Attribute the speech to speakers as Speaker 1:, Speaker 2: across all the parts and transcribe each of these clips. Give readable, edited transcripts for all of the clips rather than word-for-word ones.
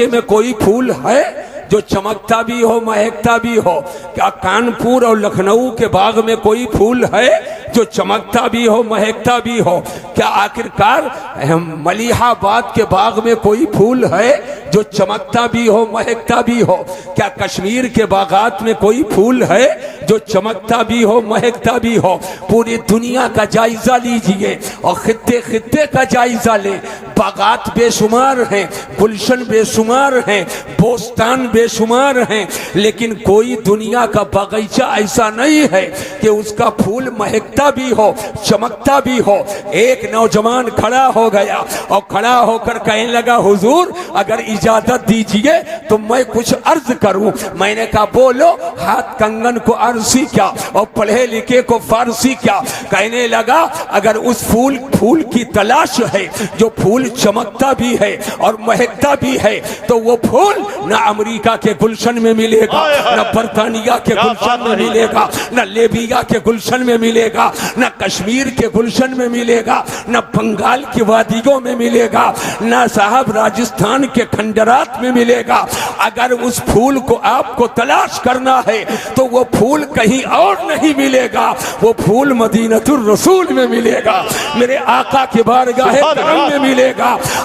Speaker 1: बगीचे में कोई फूल है जो चमकता भी हो महकता भी हो? क्या कानपुर और लखनऊ के बाग में कोई फूल है जो चमकता भी हो महकता भी हो? क्या आखिरकार मलिहाबाद के बाग में कोई फूल है जो चमकता भी हो महकता भी हो? क्या कश्मीर के बागात में कोई फूल है जो चमकता भी हो महकता भी हो? पूरी दुनिया का जायजा लीजिए और खित्ते खित्ते का जायजा ले। बागात बेशुमार हैं, गुलशन बेशुमार हैं, बोस्तान बेशुमार हैं, लेकिन कोई दुनिया का बगीचा ऐसा नहीं है कि उसका फूल महकता भी हो चमकता भी हो। एक नौजवान खड़ा हो गया और खड़ा होकर कहने लगा, हुजूर अगर इजाजत दीजिए तो मैं कुछ अर्ज करूं। मैंने कहा बोलो। हाथ कंगन को अरसी क्या और पढ़े लिखे को फारसी क्या? कहने लगा, अगर उस फूल की तलाश है जो फूल चमकता भी है और महकता भी है, तो वो फूल न अमेरिका के गुलशन में मिलेगा, न बर्तानिया के गुलशन में मिलेगा, न लेबिया के गुलशन में मिलेगा, न कश्मीर के गुलशन में मिलेगा, न बंगाल की वादियों में मिलेगा, न साहब राजस्थान के खंडरात में मिलेगा। अगर उस फूल को आपको तलाश करना है तो वो फूल कहीं और नहीं मिलेगा, वो फूल मदीनतुर रसूल में मिलेगा, मेरे आका के बारगाह करम में मिलेगा।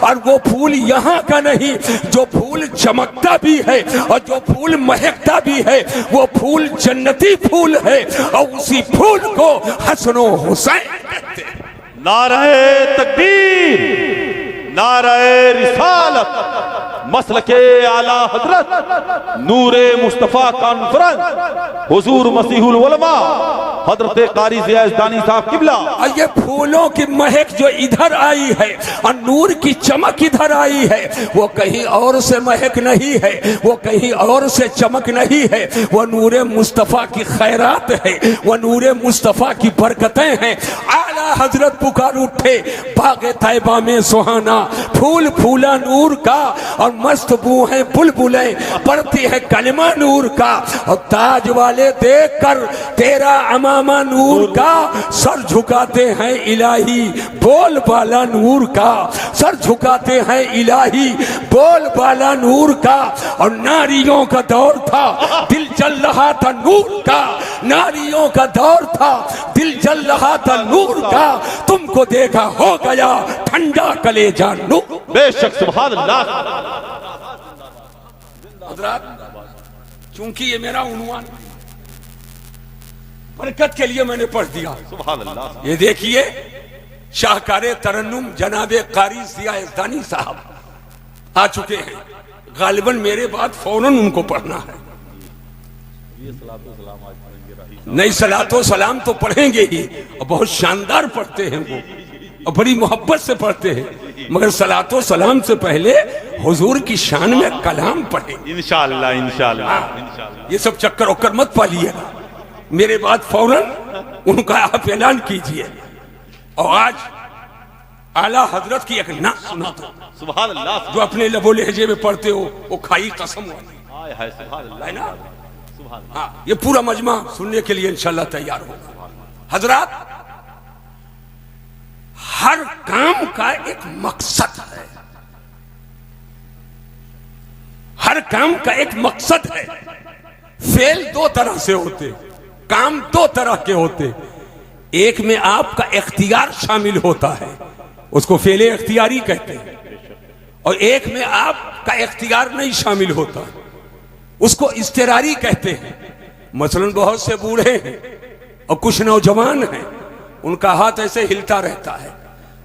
Speaker 1: और वो फूल यहाँ का नहीं, जो फूल चमकता भी है और जो फूल महकता भी है, वो फूल जन्नती फूल है और उसी फूल को हसन हुसैन कहते हैं।
Speaker 2: नारे तकबीर, नारे रिसालत, मसलके आला हजरत नूरे मुस्तफा कॉन्फ्रेंस हुजूर मसीहुल उलमा हजरत कारी ज़िया यज़दानी साहब किबला।
Speaker 1: ये फूलों की महक जो इधर आई है और नूर की चमक इधर आई है, वो कहीं और से महक नहीं है, वो कहीं और से चमक नहीं है, वो नूरे मुस्तफा की खैरात है, वो नूरे मुस्तफा की बरकतें हैं। आला हजरत पुकार उठे, बागे तैबा में सुहाना फूल फूला नूर का और मस्त बू है बुलबुलें पड़ती है कलमा नूर का। और ताज वाले देख कर तेरा अमामा नूर का, सर झुकाते हैं इलाही बोल बाला नूर का, सर झुकाते हैं इलाही बोल बाला नूर का। और नारियों का दौर था दिल जल रहा था नूर का, नारियों का दौर था दिल जल रहा था नूर का। तुमको देखा हो गया ठंडा कलेजा नूर।
Speaker 2: बेशक सुभान अल्लाह।
Speaker 1: हज़रात, चूंकि ये मेरा उन्वान बरकत के लिए मैंने पढ़ दिया।
Speaker 2: सुभान अल्लाह।
Speaker 1: ये देखिए शाहकारे तरन्नुम जनाबे कारी ज़िया यज़दानी साहब आ चुके हैं। गालिबन मेरे बाद फौरन उनको पढ़ना है। नहीं सलातो सलाम तो पढ़ेंगे ही, और बहुत शानदार पढ़ते हैं वो, और बड़ी मोहब्बत से पढ़ते हैं, मगर सलातो सलाम से पहले हुजूर की शान में कलाम पढ़ेंगे
Speaker 2: इंशाअल्लाह इंशाअल्लाह।
Speaker 1: ये सब चक्कर ओक्कर मत पालिएगा, मेरे बाद फौरन उनका आप ऐलान कीजिए। और आज आला हजरत की एक नात सुना दो,
Speaker 2: सुभान अल्लाह,
Speaker 1: जो अपने लबो लहजे में पढ़ते हो, वो खाई कसम वाली
Speaker 2: है सुभान अल्लाह,
Speaker 1: है ना। हाँ, ये पूरा मजमा सुनने के लिए इंशाल्लाह तैयार होगा। हजरात, हर काम का एक मकसद है, हर काम का एक मकसद है। फेल दो तरह से होते, काम दो तरह के होते। एक में आपका इख्तियार शामिल होता है, उसको फेले इख्तियारी कहते हैं, और एक में आपका इख्तियार नहीं शामिल होता, उसको इस्तेरारी कहते हैं। मसलन बहुत से बूढ़े हैं और कुछ नौजवान हैं, उनका हाथ ऐसे हिलता रहता है,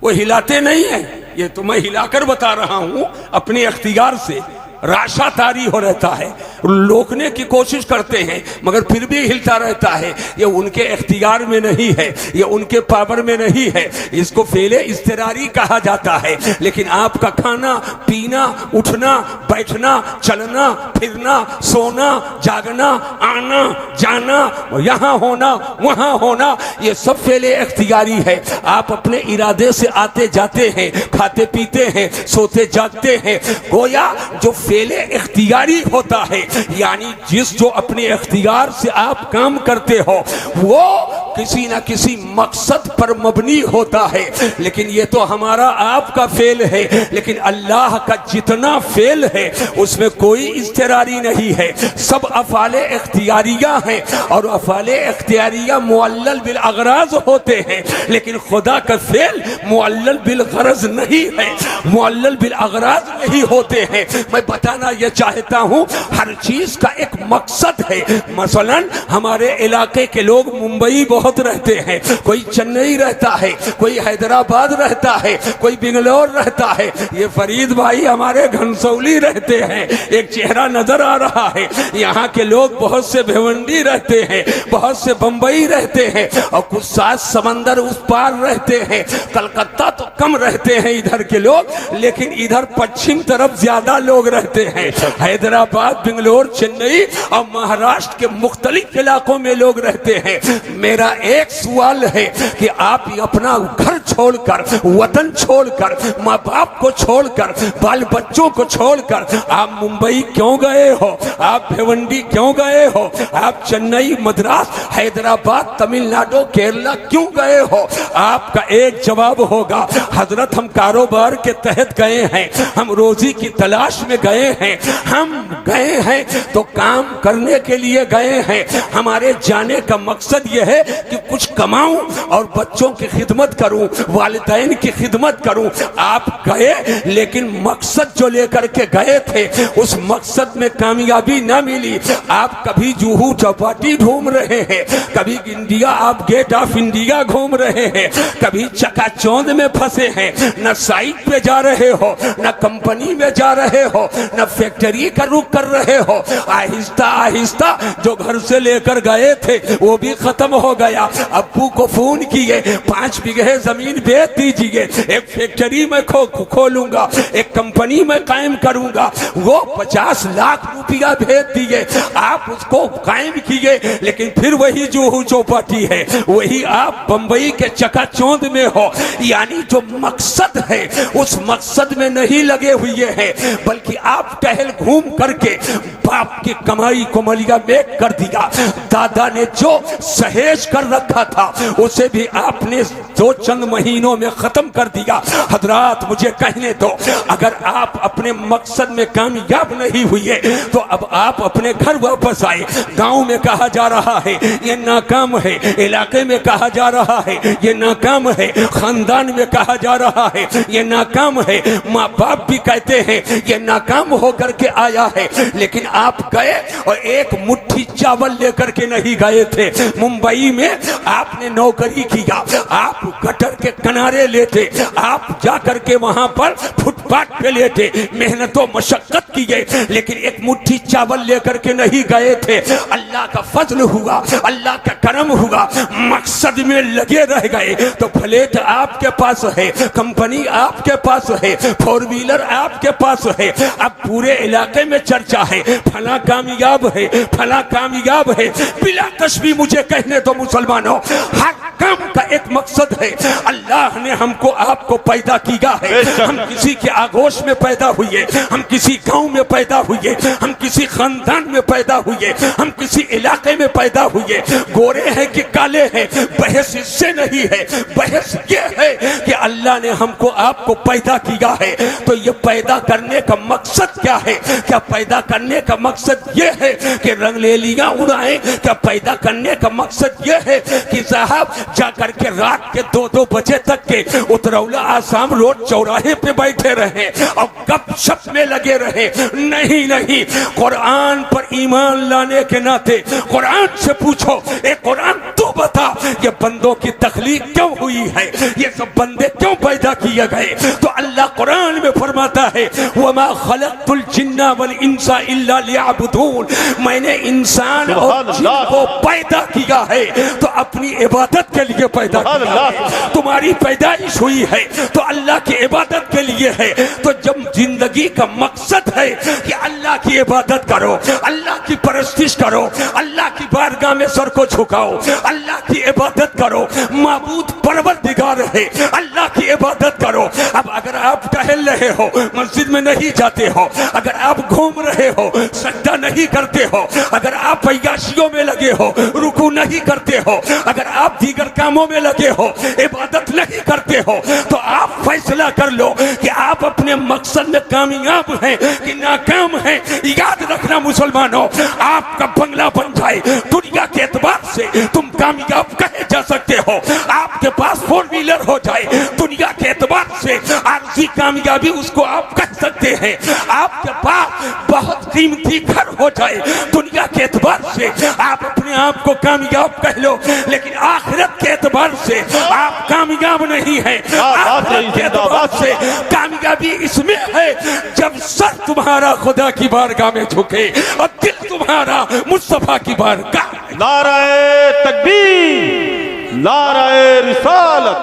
Speaker 1: वो हिलाते नहीं हैं, ये तो मैं हिलाकर बता रहा हूं अपने इख्तियार से। राशा तारी हो रहता है, रोकने की कोशिश करते हैं मगर फिर भी हिलता रहता है। ये उनके इख्तियार में नहीं है, ये उनके पावर में नहीं है, इसको फेले इस्तेरारी कहा जाता है। लेकिन आपका खाना पीना उठना बैठना चलना फिरना सोना जागना आना जाना यहाँ होना वहाँ होना, ये सब फेले इख्तियारी है। आप अपने इरादे से आते जाते हैं, खाते पीते हैं, सोते जागते हैं। गोया जो फेले इख्तियारी होता है, यानी जो अपने इख्तियार से आप काम करते हो, वो किसी ना किसी मकसद पर मबनी होता है। लेकिन ये तो हमारा आपका फेल है, लेकिन अल्लाह का जितना फेल है उसमें कोई इस्तिरारी नहीं है, सब अफ़ाले इख्तियारिया हैं। और अफ़ाले इख्तियारिया मुअल्लल बिल अगराज होते हैं, लेकिन खुदा का फेल मुअल्लल बिल गरज नहीं है, मुअल्लल बिल अगराज नहीं होते हैं। मैं बताना यह चाहता हूँ, हर चीज का एक मकसद है। मसलन हमारे इलाके के लोग मुंबई बहुत रहते हैं, कोई चेन्नई रहता है, कोई हैदराबाद रहता है, कोई बेंगलोर रहता है। ये फरीद भाई हमारे घनसौली रहते हैं, एक चेहरा नजर आ रहा है। यहाँ के लोग बहुत से भिवंडी रहते हैं, बहुत से बंबई रहते हैं, और कुछ 7 समंदर उस पार रहते हैं। कलकत्ता तो कम रहते हैं इधर के लोग, लेकिन इधर पश्चिम तरफ ज्यादा लोग रहते हैं। हैदराबाद, बेंगलोर, चेन्नई और महाराष्ट्र के मुख्तलिफ इलाकों में लोग रहते हैं। मेरा एक सवाल है कि आप अपना घर छोड़कर, वतन छोड़कर, माँ बाप को छोड़कर, बाल बच्चों को छोड़कर आप मुंबई क्यों गए हो? आप भिवंडी क्यों गए हो? आप चेन्नई, मद्रास, हैदराबाद, तमिलनाडु, केरला क्यों गए हो? आपका एक जवाब होगा, हजरत हम कारोबार के तहत गए हैं, हम रोजी की तलाश में गए हैं, हम गए हैं तो काम करने के लिए गए हैं। हमारे जाने का मकसद यह है कि कुछ कमाऊं और बच्चों की खिदमत करूं, वालिदैन की खिदमत करूं। आप गए, लेकिन मकसद जो लेकर के गए थे उस मकसद में कामयाबी ना मिली। आप कभी जुहू चौपाटी घूम रहे हैं, कभी इंडिया, आप गेट ऑफ इंडिया घूम रहे हैं, कभी चकाचौंध में फंसे हैं, न साइट पे जा रहे हो, न कंपनी में जा रहे हो, न फैक्ट्री का रुख कर रहे हो। आहिस्ता आहिस्ता जो घर से लेकर गए थे वो भी खत्म हो गया। अब्बू को फोन किए, 5 बीघे जमीन बेच दीजिए, एक फैक्ट्री में खोलूंगा, एक कंपनी में कायम करूंगा। वो 50 लाख रुपया भेज दिए, आप उसको कायम किए, लेकिन फिर वही जुहू चौपाटी है, वही आप बंबई के चकाचौंध में हो। यानी जो मकसद है उस मकसद में नहीं लगे हुए हैं, बल्कि आप टहल घूम करके बाप की कमाई को मलिया बेक कर दिया। दादा ने जो सहेज कर रखा था उसे भी आपने 2 चंद महीनों में खत्म कर दिया। हजरात, मुझे कहने दो, अगर आप अपने मकसद में कामयाब नहीं हुए तो अब आप अपने घर वापस आए। गांव में कहा जा रहा है ये नाकाम है, इलाके में कहा जा रहा है ये नाकाम है, खानदान में कहा जा रहा है ये नाकाम है, माँ बाप भी कहते हैं ये नाकाम होकर के आया है। लेकिन आप गए और एक मुट्ठी चावल लेकर के नहीं गए थे। मुंबई में आपने नौकरी किया, आप गटर के किनारे लेटे, आप जाकर के वहां पर फुटपाथ पे लेटे, मेहनतों मशक्कत किए, लेकिन एक मुट्ठी चावल लेकर के नहीं गए थे। अल्लाह का फजल हुआ, अल्लाह का करम हुआ, मकसद में लगे रह गए तो फ्लैट आपके पास है, कंपनी आपके पास है, 4 व्हीलर आपके पास है। अब पूरे इलाके में चर्चा है, फला कामयाब है, फला कामयाब है। बिला तशबीह मुझे कहने तो मुसलमानों, हर काम का एक मकसद है। अल्लाह ने हमको आपको पैदा किया है, हम किसी के आगोश में पैदा हुए, हम किसी गांव में पैदा हुए, हम किसी खानदान में पैदा हुए, हम किसी इलाके में पैदा हुए। गोरे हैं कि काले हैं, बहस इससे नहीं है। बहस ये है कि अल्लाह ने हमको आपको पैदा किया है, तो ये पैदा करने का मकसद क्या है? क्या पैदा करने का मकसद ये है कि रंगलेलियां उड़ाएं? क्या पैदा करने का मकसद ये है कि साहब जाकर के रात के 2-2 बजे तक के उतरौला आसाम रोड चौराहे पे बैठे रहे और गपशप में लगे रहे? नहीं नहीं, कुरान पर ईमान लाने के नाते कुरान से पूछो, ए कुरान तू बता ये बंदों की तखलीक क्यों हुई है, ये सब बंदे क्यों पैदा किए गए? तो अल्लाह कुरान में फरमाता है, वमा खलक़तुल जिन्ना वल इंसा इल्ला लियअबुदून, मैंने इंसान और जिन को पैदा किया है तो अपनी इबादत के लिए पैदा किया है। तुम्हारी पैदाइश हुई है तो अल्लाह की इबादत के लिए है। तो जब जिंदगी का मकसद है कि अल्लाह की इबादत करो, अल्लाह की परस्तिश करो, अल्लाह की बारगाह में सर को झुकाओ, अल्लाह अल्लाह की इबादत करो, माबूद परवरदिगार है, अल्लाह की इबादत करो। अब अगर आप टहल रहे हो, मस्जिद में नहीं जाते हो, अगर आप घूम रहे हो, सजदा नहीं करते हो, अगर आप अय्याशियों में लगे हो, रुकू नहीं करते हो, अगर आप दीगर कामों में लगे हो, इबादत नहीं करते हो, तो आप फैसला कर लो कि आप अपने मकसद में कामयाब हैं कि नाकाम हैं। याद रखना मुसलमानों, आपका बंगला बन जाए, दुनिया के एतबार से तुम कामयाब कहे जा सकते हो। आपके पास 4 व्हीलर हो जाए, दुनिया के एतबार से आर्जी कामयाबी उसको आप कह सकते हैं। आपके पास बहुत कीमती घर हो जाए, दुनिया के एतबार से आप अपने आप को कामयाब कह लो, लेकिन आखिरत के एतबार से आप कामयाब नहीं हैं। आखिरत के एतबार से कामयाबी इसमें है जब सर तुम्हारा खुदा की बारगाह में झुके और दिल तुम्हारा मुस्तफा की बारगाह।
Speaker 2: नाराए तकबीर, नाराए रिसालत,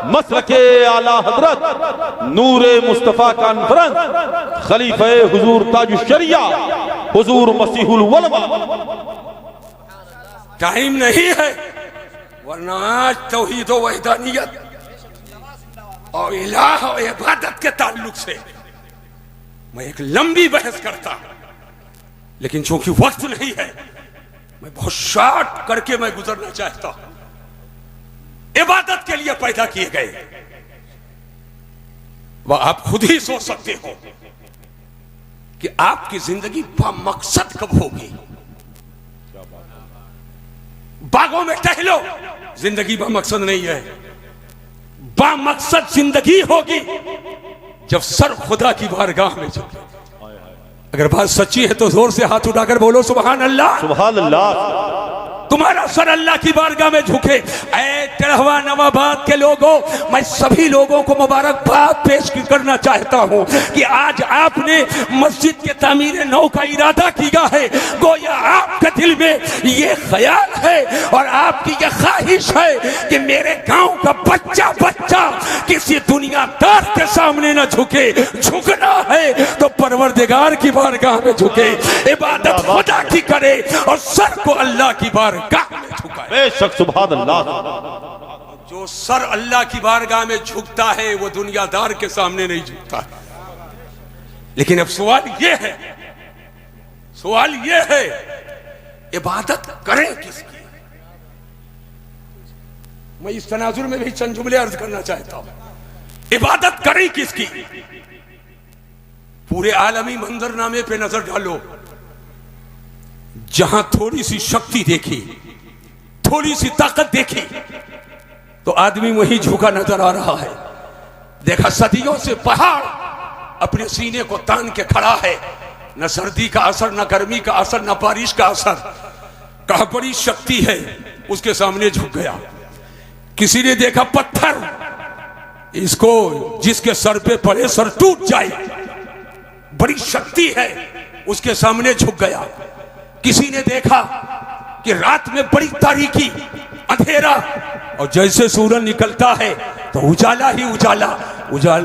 Speaker 2: मसलके आला हजरत, नूरे मुस्तफा कॉन्फ्रेंस, खलीफे हुजूर ताजुश शरिया, हुजूर मसीहुल उलमा।
Speaker 1: टाइम नहीं है, वरना आज तौहीद व वहदानियत और इलाह और इबादत के ताल्लुक से मैं एक लंबी बहस करता, लेकिन चूंकि वक्त नहीं है, मैं बहुत शॉर्ट करके मैं गुजरना चाहता हूं। इबादत के लिए पैदा किए गए, वह आप खुद ही सोच सकते हो कि आपकी जिंदगी बामकसद कब होगी। बागों में टहलो, जिंदगी बामकसद नहीं है। बामकसद जिंदगी होगी जब सर खुदा की बारगाह में झुके। अगर बात सच्ची है तो जोर से हाथ उठाकर बोलो सुभान अल्लाह।
Speaker 2: सुभान अल्लाह।
Speaker 1: तुम्हारा सर अल्लाह की बारगाह में झुके। ऐ टेढ़वा नवाबाद के लोगों, मैं सभी लोगों को मुबारकबाद पेश करना चाहता हूं कि आज आपने मस्जिद के तामीर नौ का इरादा किया है। गोया आपके दिल में ये ख्याल है और आपकी ये ख्वाहिश है कि मेरे गांव का बच्चा बच्चा किसी दुनियादार के सामने न झुके। झुकना है तो परवरदिगार की बारगाह में झुके, इबादत खुदा की करे और सर को अल्लाह की बारगाह में झुकाए।
Speaker 2: बेशक सुभान अल्लाह।
Speaker 1: जो सर अल्लाह की बारगाह में झुकता है वो दुनियादार के सामने नहीं झुकता। लेकिन अब सवाल ये है इबादत करें किसकी। मैं इस तनाजुर में भी चंद जुमले अर्ज करना चाहता हूं। इबादत करें किसकी। पूरे आलमी मंजरनामे पे नजर डालो, जहां थोड़ी सी शक्ति देखी, थोड़ी सी ताकत देखी, तो आदमी वहीं झुका नजर आ रहा है। देखा सदियों से पहाड़ अपने सीने को तान के खड़ा है, न सर्दी का असर, न गर्मी का असर, न बारिश का असर। कहा बड़ी शक्ति है, उसके सामने झुक गया। किसी ने देखा पत्थर, इसको जिसके सर पे पड़े सर टूट जाए, बड़ी शक्ति है, उसके सामने झुक गया। किसी ने देखा कि रात में बड़ी तारीकी, अंधेरा, और जैसे सूरज निकलता है तो उजाला ही उजाला,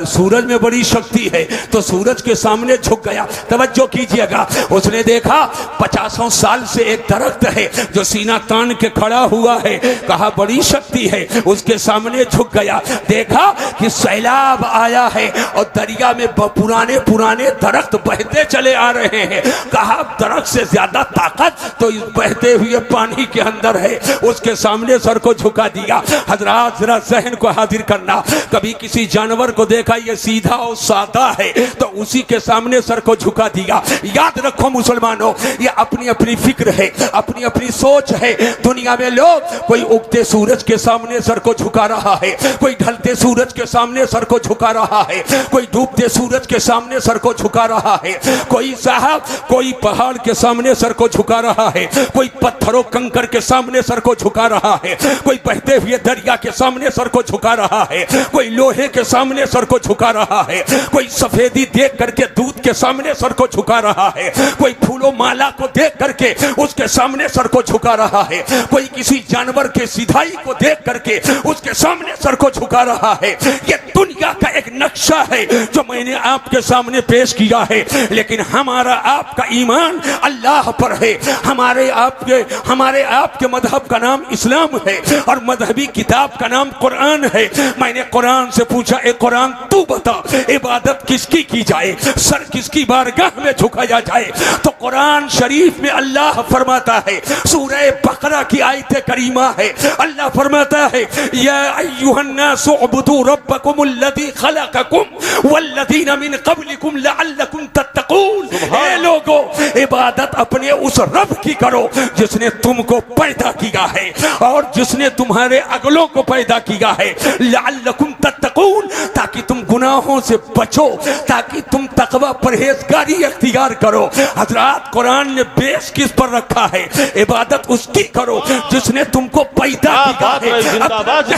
Speaker 1: सूरज में बड़ी शक्ति है तो सूरज के सामने झुक गया। तवज्जो कीजिएगा, उसने देखा 50 साल से एक दरख्त है जो सीना तान के खड़ा हुआ है, कहा बड़ी शक्ति है, उसके सामने झुक गया। देखा कि सैलाब आया है और दरिया में पुराने पुराने दरख्त बहते चले आ रहे हैं, कहा दरख्त से ज्यादा ताकत तो इस बहते हुए पानी के अंदर है, उसके सामने सर को झुका दिया। हजरात जरा जहन को हाजिर करना, कभी किसी जानवर को देखा ये सीधा और सादा है तो उसी के सामने सर को झुका दिया। याद रखो मुसलमानों, ये अपनी अपनी फिक्र है, अपनी अपनी सोच है। दुनिया में लोग कोई उगते सूरज के सामने सर को झुका रहा है, कोई ढलते सूरज के सामने सर को झुका रहा है, कोई डूबते सूरज के सामने सर को झुका रहा है, कोई साहब कोई पहाड़ के सामने सर को झुका रहा है, कोई पत्थरों कंकर के सामने सर को झुका रहा है, कोई बहते हुए दरिया के सामने सर को झुका रहा है, कोई लोहे के सामने सामने सर को झुका रहा है, कोई सफेदी देख करके दूध के सामने सर को झुका रहा है, कोई फूलों माला को देख करके उसके सामने सर को झुका रहा है, कोई किसी जानवर के सिधाई को देख करके उसके सामने सर को झुका रहा है। ये दुनिया का एक नक्शा है जो मैंने आपके सामने पेश किया है, लेकिन हमारा आपका ईमान अल्लाह पर है। हमारे आपके मजहब का नाम इस्लाम है और मजहबी किताब का नाम कुरान है। मैंने कुरान से पूछा, ए कुरान तू बता इबादत किसकी की जाए, सर किसकी बारगाह में झुकाया जाए? तो कुरान शरीफ में अल्लाह फरमाता है, सूरह बकरा की आयत करीमा है, अल्लाह फरमाता है या अय्युहन्नास उअबुदू रब्बकुमुल्लज़ी खलक़कुम वल्लज़ीना मिन क़ब्लिकुम लअल्लकुम तत्तक़ून। ए लोगों, इबादत अपने उस रब की करो जिसने तुमको पैदा किया है और जिसने तुम्हारे अगलों को पैदा किया है, लअल्लकुम तत्तक़ून, ताकि तुम गुनाहों से बचो, ताकि तुम तकवा परहेजगारी इख्तियार करो। हजरात, कुरान ने बेस किस पर रखा है? इबादत उसकी करो जिसने तुमको पैदा किया है।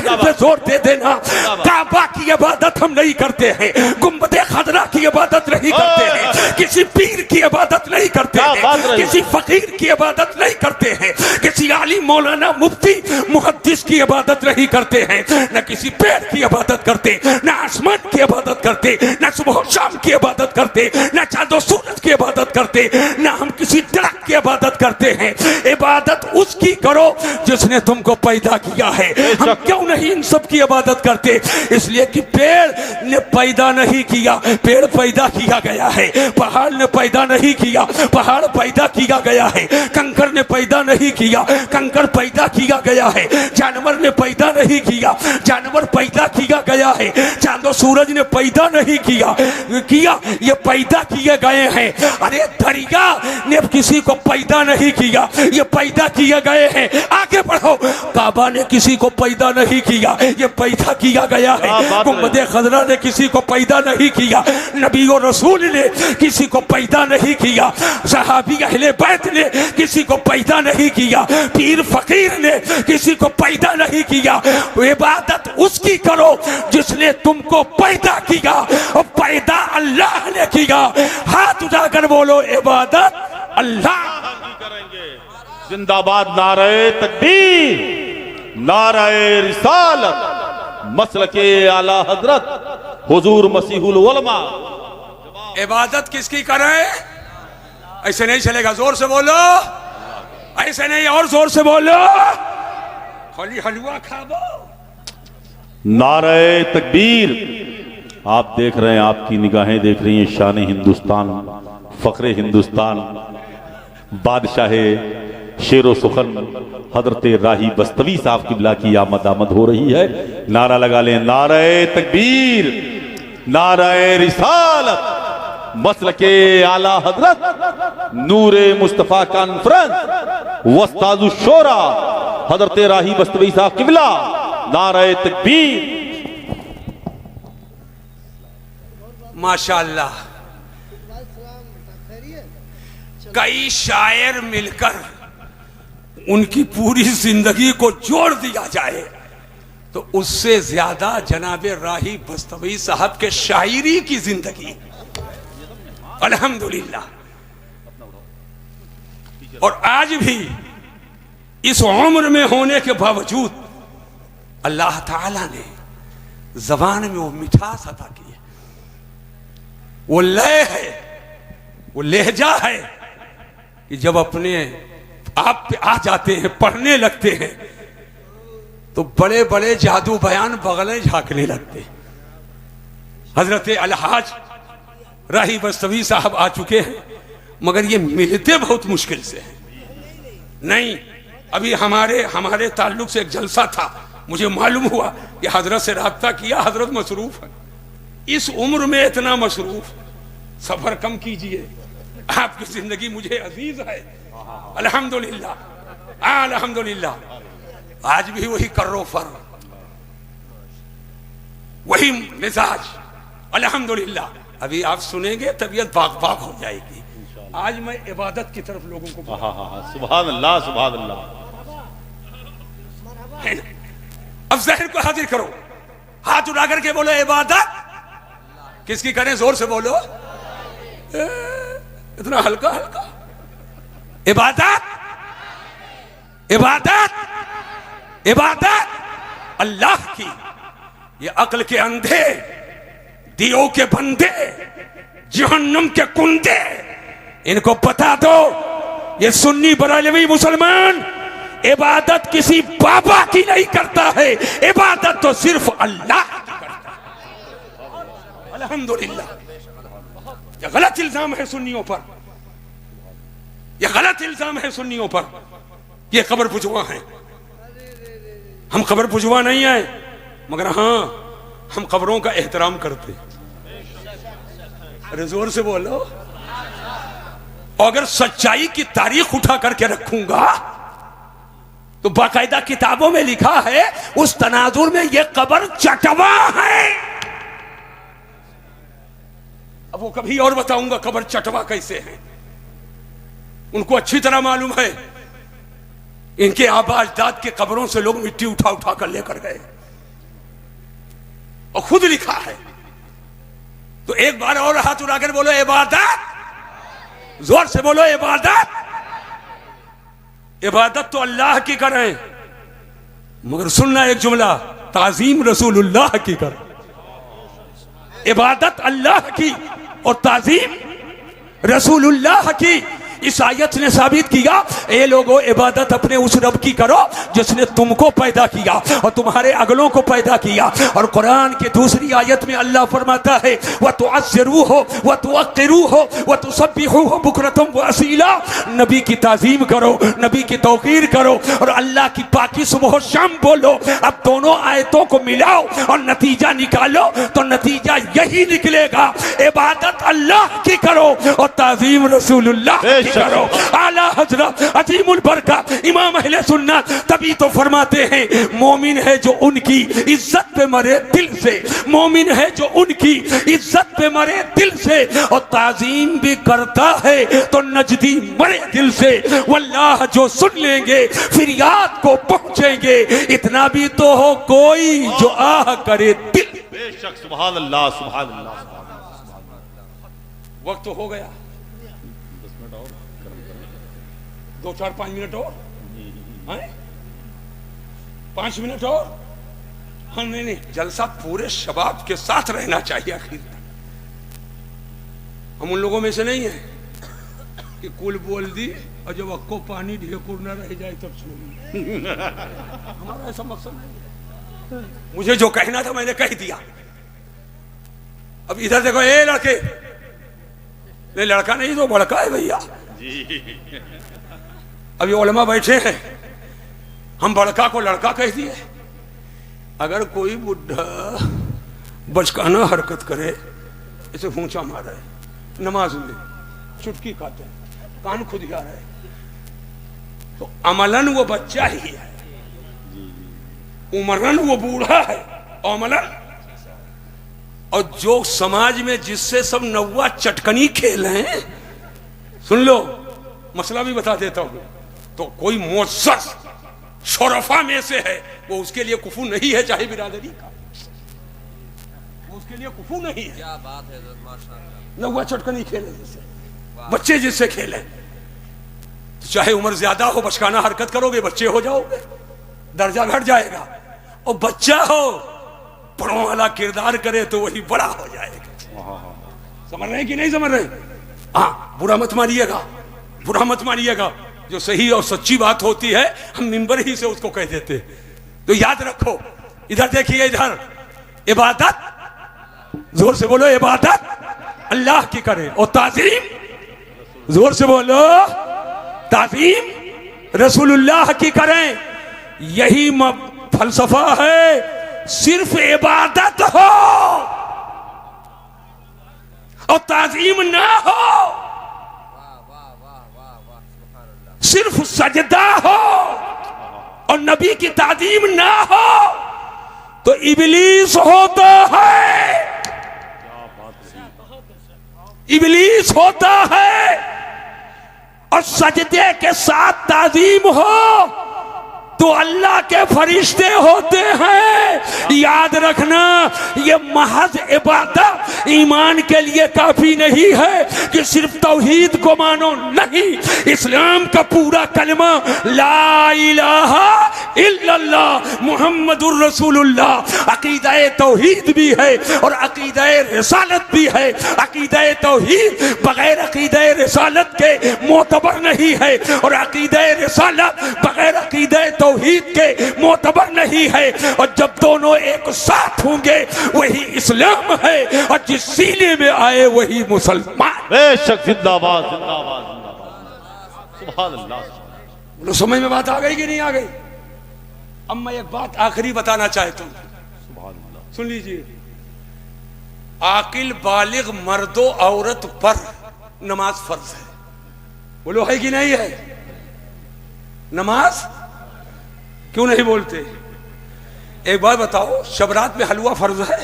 Speaker 1: अब जोर दे देना, काबा की इबादत हम नहीं करते हैं, गुंबदे खजरा की इबादत नहीं करते हैं, किसी पीर की इबादत नहीं करते हैं, किसी फकीर की इबादत नहीं करते हैं, किसी आलिम मौलाना मुफ्ती मुहद्दिस की इबादत नहीं करते हैं, न किसी पेड़ की इबादत करते, न आसमान की इबादत करते, न सुबह शाम की इबादत करते, न चांदो सूरज की इबादत करते, न हम किसी दरख्त की इबादत करते हैं। इबादत उसकी करो जिसने तुमको पैदा किया है। हम क्यों नहीं इन सब की इबादत करते? इसलिए कि पेड़ ने पैदा नहीं किया, पेड़ पैदा किया गया है। पहाड़ ने पैदा नहीं किया, पहाड़ पैदा किया गया है। कंकर ने पैदा नहीं किया, कंकर पैदा किया गया है। जानवर ने पैदा नहीं किया, जानवर पैदा किया गया है। चांदो सूरज ने पैदा नहीं किया, ये पैदा किए गए हैं। अरे दरिया ने किसी को पैदा नहीं किया, ये पैदा किए गए हैं। आगे बढ़ो, काबा ने किसी को पैदा नहीं किया, ये पैदा किया गया है। गुंबदे खजरा ने किसी को पैदा नहीं किया, नबी और रसूल ने किसी को पैदा नहीं किया, सहाबी अहले बैत ने किसी को पैदा नहीं किया, पीर फकीर ने किसी को पैदा नहीं किया। इबादत उसकी करो जिसने तुमको पैदा किया, और पैदा अल्लाह ने किया। हाथ उठाकर बोलो, इबादत अल्लाह
Speaker 2: करेंगे। जिंदाबाद नारे तकबीर, नारे रिसालत, मसलके आला हजरत हुजूर मसीहुल उलमा।
Speaker 1: इबादत किसकी करें? ऐसे नहीं चलेगा, जोर से बोलो। ऐसे नहीं, और जोर से बोलो। खाली हलवा खाबो।
Speaker 2: नारे तकबीर। आप देख रहे हैं, आपकी निगाहें देख रही हैं शान हिंदुस्तान, फख्रे हिंदुस्तान, बादशाह शेरो सुखन हजरत राही बस्तवी साहब किबला की आमद हो रही है। नारा लगा लें, नारे तकबीर, नारे रिसालत, मसलके आला हजरत नूरे मुस्तफा कॉन्फ्रेंस वस्तादु शोरा हजरत राही बस्तवी साहब किबला। नारे तकबीर।
Speaker 1: माशाअल्लाह, कई शायर मिलकर उनकी पूरी जिंदगी को जोड़ दिया जाए तो उससे ज्यादा जनाबे राही बस्तवी साहब के शायरी की जिंदगी, अल्हम्दुलिल्लाह। और आज भी इस उम्र में होने के बावजूद अल्लाह ताला ने जबान में वो मिठास अता की है, वो लय है, वो लहजा है कि जब अपने आप पे आ जाते हैं, पढ़ने लगते हैं, तो बड़े बड़े जादू बयान बगलें झांकने लगते हैं। हजरत अलहाज राही बस्तवी साहब आ चुके हैं, मगर ये मिलते बहुत मुश्किल से हैं। नहीं, अभी हमारे ताल्लुक से एक जलसा था, मुझे मालूम हुआ कि हजरत से राब्ता किया, हजरत मसरूफ है। इस उम्र में इतना मसरूफ, सफर कम कीजिए, आपकी जिंदगी मुझे अजीज है। अल्हम्दुलिल्लाह, अल्हम्दुलिल्लाह। आज भी वही कर्रो फर, वही मिजाज, अल्हम्दुलिल्लाह। अभी आप सुनेंगे तबीयत बाग बाग हो जाएगी। आज मैं इबादत की तरफ लोगों को
Speaker 2: सुभान अल्लाह, सुभान अल्लाह।
Speaker 1: अब जहन को हाजिर करो, हाथ उठा करके बोलो, इबादत किसकी करें? जोर से बोलो। इतना हल्का हल्का। इबादत, इबादत, इबादत अल्लाह की। ये अक्ल के अंधे, दियों के बंदे, जहन्नम के कुंदे, इनको बता दो, ये सुन्नी बरेलवी मुसलमान इबादत किसी बाबा की नहीं करता है, इबादत तो सिर्फ अल्लाह की करता है। अल्हम्दुलिल्लाह। यह गलत इल्जाम है सुन्नियों पर, यह गलत इल्जाम है सुन्नियों पर, ये कब्र पुजवा है। हम कब्र पुजवा नहीं है, मगर हां हम कब्रों का एहतराम करते। अरे जोर से बोलो। और अगर सच्चाई की तारीख उठा करके रखूंगा तो बाकायदा किताबों में लिखा है, उस तनाजुर में यह कब्र चटवा है। अब वो कभी और बताऊंगा कब्र चटवा कैसे है। उनको अच्छी तरह मालूम है, इनके आबा अजदाद के कब्रों से लोग मिट्टी उठा उठा कर लेकर गए, और खुद लिखा है। तो एक बार और हाथ उठाकर बोलो इबादत, जोर से बोलो इबादत। इबादत तो अल्लाह की करें, मगर सुनना एक जुमला, ताजीम रसूलुल्लाह की करें। इबादत अल्लाह की और ताजीम रसूलुल्लाह की। इस आयत ने साबित किया, ए लोगों इबादत अपने उस रब की करो जिसने तुमको पैदा किया और तुम्हारे अगलों को पैदा किया। और कुरान के दूसरी आयत में अल्लाह फरमाता है, व तुअज़्ज़िरूहु व तुवक़्क़िरूहु व तुसब्बिहूहु बुकरतम व असीला। नबी की ताज़ीम करो, नबी की तौक़ीर करो और अल्लाह की पाकी सुबह शाम बोलो। अब दोनों आयतों को मिलाओ और नतीजा निकालो तो नतीजा यही निकलेगा, इबादत अल्लाह की करो और ताज़ीम रसूलुल्लाह करो। आला हजरत अजीमुल बरकत इमाम अहले सुन्नत तभी तो फरमाते हैं, मोमिन है जो उनकी इज्जत पे मरे दिल से, मोमिन है जो उनकी इज्जत पे मरे दिल से, और ताजीम भी करता है तो नजदी मरे दिल से। वल्लाह जो सुन लेंगे फिर याद को पहुंचेंगे, इतना भी तो हो कोई जो आह करे दिल।
Speaker 2: बेशक सुभान अल्लाह, सुभान अल्लाह।
Speaker 1: वक्त तो हो गया, 2-4-5 मिनट और, 5 मिनट और। हाँ नहीं, जलसा पूरे शबाब के साथ रहना चाहिए आखिर तक। हम उन लोगों में से नहीं है कि कुल बोल दी और जब अक्को पानी ढेकुर न रह जाए तब छोड़। हमारा ऐसा मकसद नहीं है। मुझे जो कहना था मैंने कह दिया। अब इधर देखो, ए लड़के, नहीं लड़का नहीं तो बड़का है भैया। अभी उलमा बैठे हैं, हम बड़का को लड़का कह दिए। अगर कोई बुढ़ा बचकाना हरकत करे, इसे फूंचा मारे, नमाज में चुटकी खाते, कान खुदिया रहे, तो अमलन वो बच्चा ही है, उमरन वो बूढ़ा है, अमलन। और जो समाज में जिससे सब नौवा चटकनी खेल हैं, सुन लो मसला भी बता देता हूं। तो कोई मुअज़्ज़ज़ शोरफा में से है, वो उसके लिए कुफू नहीं है, चाहे बिरादरी का, वो उसके लिए कुफू नहीं है। क्या बात है, माशाअल्लाह। नौवा चटकनी खेले जिससे, बच्चे जिससे खेले, तो चाहे उम्र ज्यादा हो, बचकाना हरकत करोगे बच्चे हो जाओगे, दर्जा घट जाएगा। और बच्चा हो बड़ों वाला किरदार करे तो वही बड़ा हो जाएगा। समझ रहे हैं कि नहीं समझ रहे? हाँ, बुरा मत मानिएगा, बुरा मत मानिएगा। जो सही और सच्ची बात होती है हम मिंबर ही से उसको कह देते। तो याद रखो, इधर देखिए, इधर इबादत, जोर से बोलो, इबादत अल्लाह की करें और ताजीम, जोर से बोलो, ताजीम रसूलुल्लाह की करें। यही फलसफा है, सिर्फ इबादत हो और ताजीम ना हो, सिर्फ सजदा हो और नबी की ताजीम ना हो तो इबलीस होता है, इबलीस होता है। और सजदे के साथ ताजीम हो तो अल्लाह के फरिश्ते होते हैं। याद रखना, ये महज इबादत ईमान के लिए काफी नहीं है कि सिर्फ तौहीद को मानो, नहीं, इस्लाम का पूरा कलमा ला इलाहा इल्लल्लाह मुहम्मदुर रसूलुल्लाह अकीदा तौहीद भी है और अकीदा रिसालत भी है। अकीदा तौहीद बगैर अकीदा रिसालत के मोतबर नहीं है और अकीदा रिसालत बगैर अकीदा तौहीद के मोतबर नहीं है। और जब दोनों एक साथ होंगे वही इस्लाम है और जिस सीने में आए वही मुसलमान।
Speaker 2: बेशक, जिंदाबाद जिंदाबाद जिंदाबाद, सुभान अल्लाह।
Speaker 1: बोलो, समझ में बात आ गई कि नहीं आ गई? अब मैं एक बात आखिरी बताना चाहता हूं,
Speaker 2: सुभान अल्लाह।
Speaker 1: सुन लीजिए। आकिल बालिग मर्दो औरत पर नमाज फर्ज है। बोलो, है कि नहीं है? नमाज क्यों नहीं बोलते? एक बात बताओ, शबरात में हलवा फर्ज है?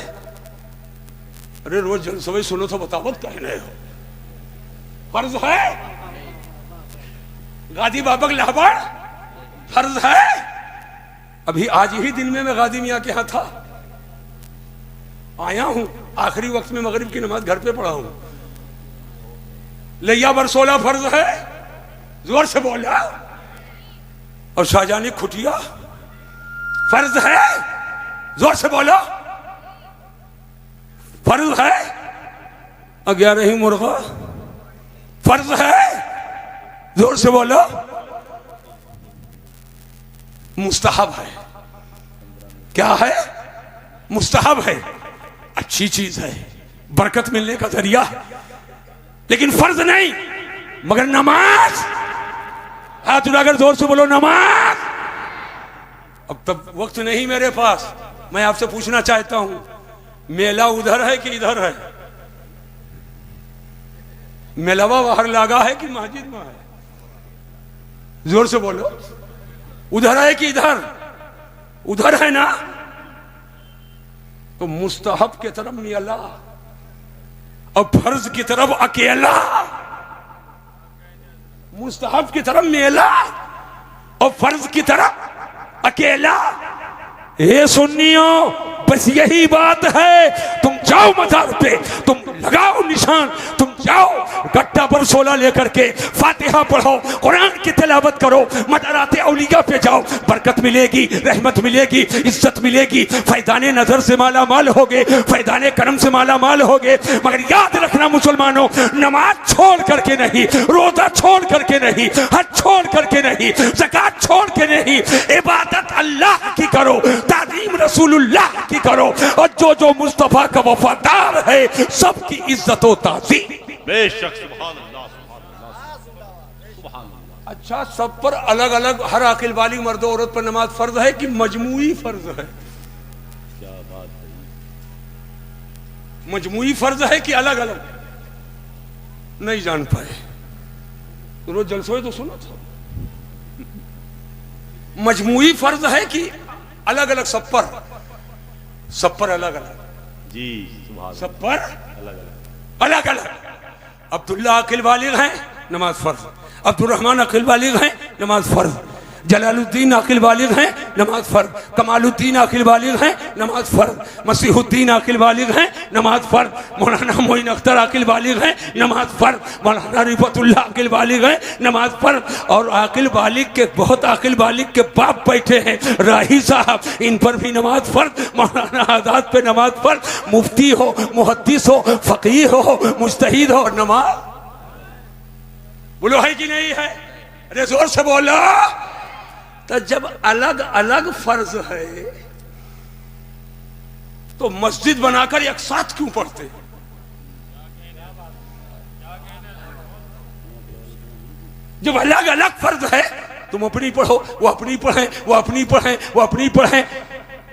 Speaker 1: अरे रोज जलसवे सुनो तो बताओ, कह रहे हो फर्ज है? गादी बाबक लाहबाड़ फर्ज है? अभी आज ही दिन में मैं गादी मियाँ के यहाँ था, आया हूं, आखिरी वक्त में मगरिब की नमाज घर पे पढ़ा हूं। लैया बरसोला फर्ज है, जोर से बोला। और शाहजानी खुटिया फर्ज है, जोर से बोलो, फर्ज है। 11 मुर्गा फर्ज है, जोर से बोलो। मुस्तहब है, क्या है? मुस्तहब है, अच्छी चीज है, बरकत मिलने का जरिया है, लेकिन फर्ज नहीं। मगर नमाज, हाथ उठाकर जोर से बोलो नमाज। अब तब वक्त नहीं मेरे पास, मैं आपसे पूछना चाहता हूं, मेला उधर है कि इधर है? मेलावा बाहर लगा है कि मस्जिद में है? जोर से बोलो, उधर है कि इधर? उधर है ना? तो मुस्तहब की तरफ मेला और फर्ज की तरफ अकेला। मुस्तहब की तरफ मेला और फर्ज की तरफ अकेला। ये सुन्नियों, बस यही बात है। तुम जाओ मजार पे, तुम लगाओ निशान, तुम जाओ गट्टा पर 16 लेकर के फातिहा पढ़ो, कुरान की तिलावत करो, मदराते औलिया पे जाओ, बरकत मिलेगी, रहमत मिलेगी, इज्जत मिलेगी, फैदाने नजर से माला माल होगे, फैदाने करम से माला माल होगे। मगर याद रखना मुसलमानों, नमाज छोड़ करके नहीं, रोजा छोड़ करके नहीं, हज छोड़ करके नहीं, ज़कात छोड़ के नहीं, इबादत अल्लाह की करो, ताज़ीम रसूलुल्लाह की करो। और जो मुस्तफा का वफादार है सबकी इज्जत और ताज़ीम।
Speaker 2: बेशक, सुभान अल्लाह, सुभान अल्लाह, सुभान अल्लाह।
Speaker 1: अच्छा, सब पर अलग अलग, हर अकिल वाली मर्द औरत पर नमाज फर्ज है कि मजमूई फर्ज है?
Speaker 2: क्या बात है?
Speaker 1: मजमूई फर्ज है कि अलग अलग? नहीं जान पाए, रोज जलसोए तो सुनो था। मजमूई फर्ज है कि अलग अलग? सब पर अलग अलग
Speaker 2: जी, सुभान
Speaker 1: सब पर
Speaker 2: अलग अलग
Speaker 1: अलग अलग। अब्दुल्ला अकिल बालिग हैं, नमाज फर्ज। अब्दुर्रहमान अकिल बालिग हैं, नमाज फर्ज। जलालुद्दीन अकिल बालिग हैं, नमाज फर्ज। कमालुद्दीन अकिल बालिग हैं, नमाज फर्ज। मसीहुद्दीन अकिल बालिग हैं, नमाज फर्ज। मौलाना मोइन अख्तर अकिल बालिग हैं, नमाज फर्ज। मौलाना रिफतुल्लाह अकिल बालिग हैं, नमाज फर्ज। और अकिल बालिग के, बहुत अकिल बालिग के बाप बैठे हैं, राही साहब, इन पर भी नमाज फर्ज। मौलाना आजाद पे नमाज फर्ज। मुफ्ती हो, मुहद्दिस हो, फकीह हो, मुज्तहिद हो, नमाज। बोलो, है कि नहीं है? अरे जोर से बोलो। तो जब अलग अलग फर्ज है तो मस्जिद बनाकर एक साथ क्यों पढ़ते? जब अलग अलग फर्ज है, तुम अपनी पढ़ो, वो अपनी पढ़े, वो अपनी पढ़े, वो अपनी पढ़े।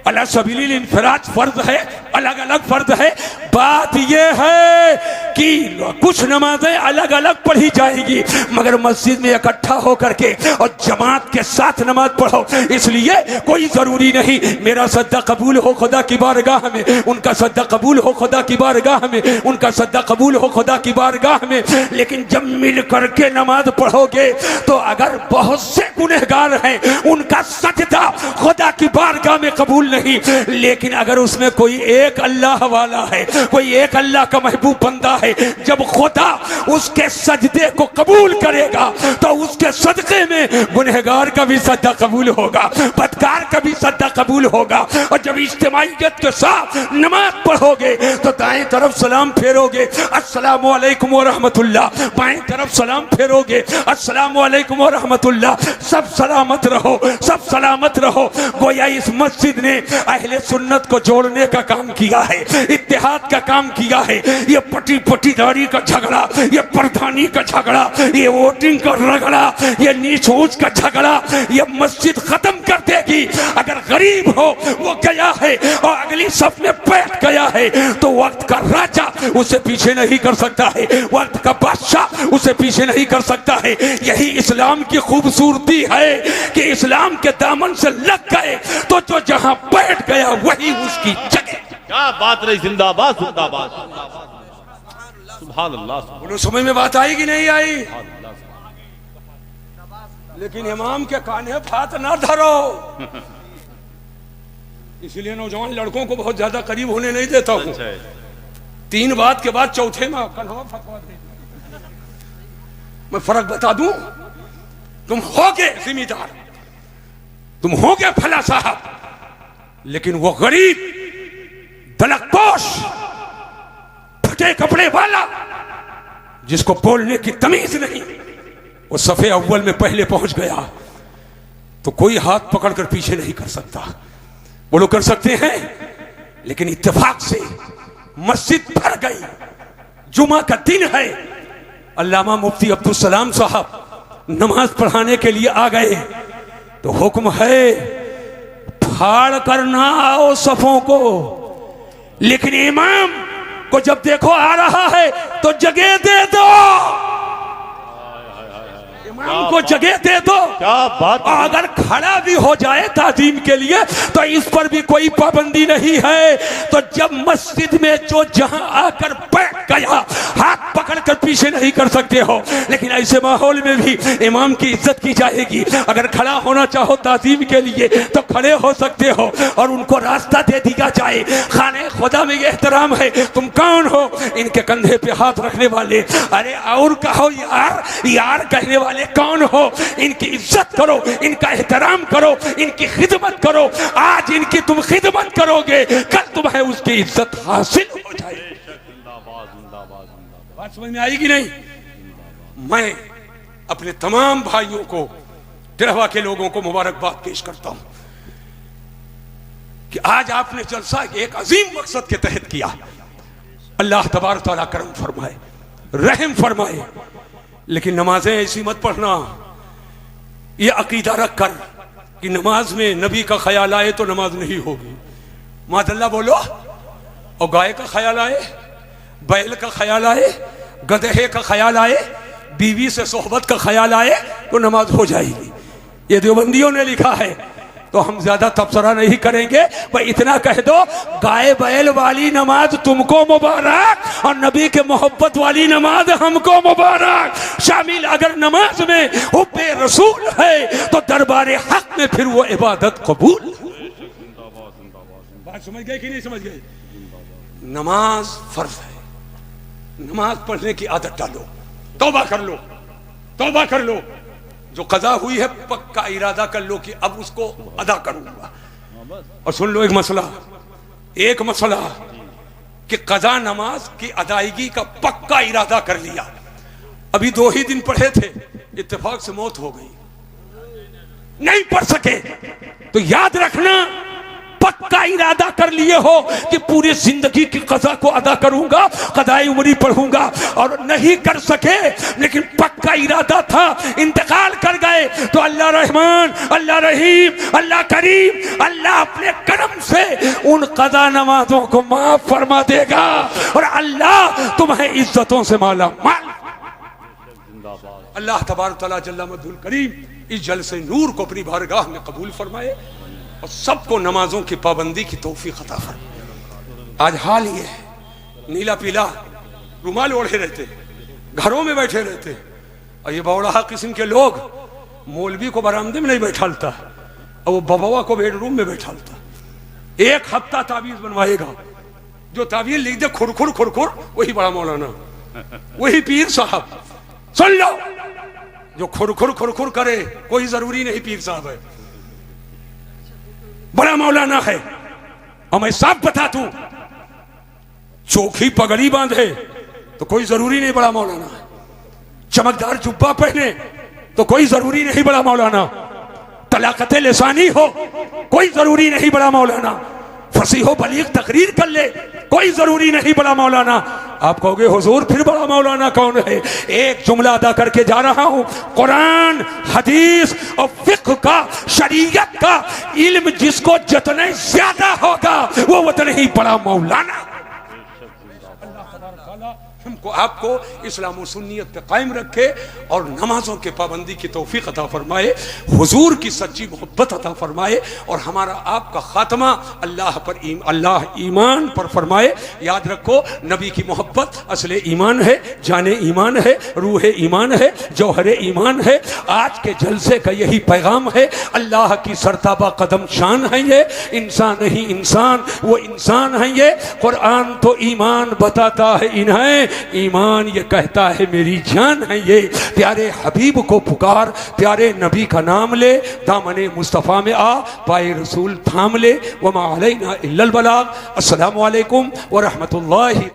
Speaker 1: अला सबीलिल इनफराज फर्ज है, अलग अलग फर्ज है। बात यह है कि कुछ नमाजें अलग अलग पढ़ी जाएगी, मगर मस्जिद में इकट्ठा होकर के और जमात के साथ नमाज पढ़ो। इसलिए कोई जरूरी नहीं मेरा सद्दा कबूल हो खुदा की बारगाह में, उनका सद्दा कबूल हो खुदा की बारगाह में, उनका सद्दा कबूल हो खुदा की बारगाह में। लेकिन जब मिल करके नमाज पढ़ोगे तो अगर बहुत से गुनहगार हैं उनका सजदा खुदा की बारगाह में कबूल नहीं, लेकिन अगर उसमें कोई एक अल्लाह वाला है, कोई एक अल्लाह का महबूब बंदा है, जब खुदा उसके सजदे को कबूल करेगा तो उसके सदके में गुनहगार का भी सजदा कबूल होगा, बदकार का भी सजदा कबूल होगा। और जब इज्तिमाइयत के साथ नमाज पढ़ोगे तो दाएं तरफ सलाम फेरोगे, अस्सलामु अलैकुम व रहमतुल्लाह, बाएं तरफ सलाम फेरोगे, अस्सलामु अलैकुम व रहमतुल्लाह। सब सलामत रहो, सब सलामत रहो। गोया इस मस्जिद ने अहले सुन्नत को जोड़ने का काम किया है, इत्तेहाद का काम किया है। ये पटीदारी का झगड़ा, ये प्रधानी का झगड़ा, ये वोटिंग का रगड़ा, ये नीच ऊंच का झगड़ा, ये मस्जिद खत्म कर देगी। अगर गरीब हो वो गया है और अगली सफ में बैठ गया है तो वक्त का राजा उसे पीछे नहीं कर सकता है, वक्त का बादशाह उसे पीछे नहीं कर सकता है। यही इस्लाम की खूबसूरती है कि इस्लाम के दामन से लग गए तो जो जहां बैठ गया वही उसकी जगह।
Speaker 2: क्या बात रही, जिंदाबाद जिंदाबाद, सुभान अल्लाह।
Speaker 1: बोलो समझ में बात आई कि नहीं आई? लेकिन इमाम के कान्हे हाथ ना धरो। इसलिए नौजवान लड़कों को बहुत ज्यादा करीब होने नहीं देता हूं। 3 बात के बाद चौथे में कन्हा फतवा दे। मैं फर्क बता दूं, तुम होगे जिम्मेदार, तुम होगे फला साहब, लेकिन वो गरीब दलकपोश फटे कपड़े वाला जिसको बोलने की तमीज नहीं, वो सफे अव्वल में पहले पहुंच गया तो कोई हाथ पकड़कर पीछे नहीं कर सकता। वो लोग कर सकते हैं, लेकिन इत्तेफाक से मस्जिद भर गई, जुमा का दिन है, अल्लामा मुफ्ती अब्दुल सलाम साहब नमाज पढ़ाने के लिए आ गए तो हुक्म है फाड़ करना आओ सफों को, लेकिन इमाम को जब देखो आ रहा है तो जगह दे दो, इमाम को जगह दे दो।
Speaker 2: क्या बात।
Speaker 1: अगर खड़ा भी हो जाए ताजीम के लिए तो इस पर भी कोई पाबंदी नहीं है। तो जब मस्जिद में जो जहां आकर बैठ गया हाथ पकड़कर पीछे नहीं कर सकते हो, लेकिन ऐसे माहौल में भी इमाम की इज्जत की जाएगी। अगर खड़ा होना चाहो ताजीम के लिए तो खड़े हो सकते हो और उनको रास्ता दे दिया जाए। खाने खुदा में ये एहतराम है, तुम कौन हो इनके कंधे पे हाथ रखने वाले? अरे और कहो यार, यार कहने वाले कौन हो? इनकी इज्जत करो, इनका एहतराम करो, इनकी खिदमत करो। आज इनकी तुम खिदमत करोगे, कल तुम्हें उसकी इज्जत हासिल हो जाएगी। बात समझ में आई कि नहीं? मैं अपने तमाम भाइयों को, तिरहवा के लोगों को मुबारकबाद पेश करता हूं कि आज आपने जलसा एक अजीम मकसद के तहत किया। अल्लाह तबारक तआला करम फरमाए, रहम फरमाए। लेकिन नमाजें ऐसी मत पढ़ना ये अकीदा रख कर कि नमाज में नबी का ख्याल आए तो नमाज नहीं होगी। मादल्ला बोलो। और गाय का ख्याल आए, बैल का ख्याल आए, गधे का ख्याल आए, बीवी से सोहबत का ख्याल आए तो नमाज हो जाएगी। ये देवबंदियों ने लिखा है, तो हम ज्यादा तबसरा नहीं करेंगे। भाई इतना कह दो, गाय बैल वाली नमाज तुमको मुबारक और नबी के मोहब्बत वाली नमाज हमको मुबारक। शामिल अगर नमाज में हुब्बे रसूल है तो दरबारे हक में फिर वो इबादत कबूल। बात समझ गए कि नहीं समझ गए? नमाज फर्ज है, नमाज पढ़ने की आदत डालो, तौबा कर लो, तौबा कर लो। जो कज़ा हुई है पक्का इरादा कर लो कि अब उसको अदा करूंगा। और सुन लो एक मसला कि कज़ा नमाज की अदायगी का पक्का इरादा कर लिया, अभी 2 ही दिन पढ़े थे, इत्तेफाक से मौत हो गई, नहीं पढ़ सके तो याद रखना पक्का इरादा कर लिए हो कि पूरी जिंदगी की कज़ा को अदा करूंगा, क़ज़ाए उमरी पढ़ूंगा, और नहीं कर सके लेकिन पक्का इरादा था, इंतकाल कर गए, तो अल्लाह रहमान, अल्लाह रहीम, अल्लाह करीम, अल्लाह अपने करम से उन क़ज़ा नमाजों को माफ फरमा देगा और अल्लाह तुम्हें इज्जतों से माला माल। अल्लाह तबारक तआला जल्ला मद्दुल करीम इस जलसे नूर को अपनी बारगाह में कबूल फरमाए और सबको नमाजों की पाबंदी की तौफीक अता फरमाए। आज हाल ये है, नीला पीला रुमाल ओढ़े रहते, घरों में बैठे रहते, और ये बौड़हा किस्म के लोग मौलवी को बरामदे में नहीं बैठालता और वो बबवा को बेडरूम में बैठालता। एक हफ्ता ताबीज बनवाएगा, जो ताबीज लिख दे खुरखुर खुरखुर, वही बड़ा मौलाना, वही पीर साहब। सुन लो, जो खुरखुर खुरखुर करे कोई जरूरी नहीं पीर साहब है, बड़ा मौलाना है। और मैं साफ बता दूं, चोखी पगड़ी बांधे तो कोई जरूरी नहीं बड़ा मौलाना है, चमकदार जुब्बा पहने तो कोई जरूरी नहीं बड़ा मौलाना, तलाकते लिसानी हो कोई जरूरी नहीं बड़ा मौलाना, फसीहो बलीग तकरीर कर ले कोई जरूरी नहीं बड़ा मौलाना। आप कहोगे हुजूर फिर बड़ा मौलाना कौन है? एक जुमला अदा करके जा रहा हूं, कुरान हदीस और फिक्र का, शरीयत का इल्म जिसको जितने ज्यादा होगा वो उतने ही बड़ा मौलाना। हमको आपको इस्लाम और सुन्नियत पे कायम रखे और नमाजों के पाबंदी की तौफीक अता फरमाए, हुजूर की सच्ची मोहब्बत अता फरमाए और हमारा आपका खात्मा अल्लाह ईमान पर फरमाए। याद रखो, नबी की मोहब्बत असले ईमान है, जाने ईमान है, रूह ईमान है, जौहर ईमान है। आज के जलसे का यही पैगाम है, अल्लाह की सरताबा कदम शान है ये, इंसान नहीं इंसान, वो इंसान है ये। कुरान तो ईमान बताता है इन्हें, ईमान ये कहता है मेरी जान है ये। प्यारे हबीब को पुकार, प्यारे नबी का नाम ले, दामने मुस्तफ़ा में आ, पाए रसूल थाम ले। वमा अलैना इल्लल बलाग। अस्सलामु अलैकुम व रहमतुल्लाहि।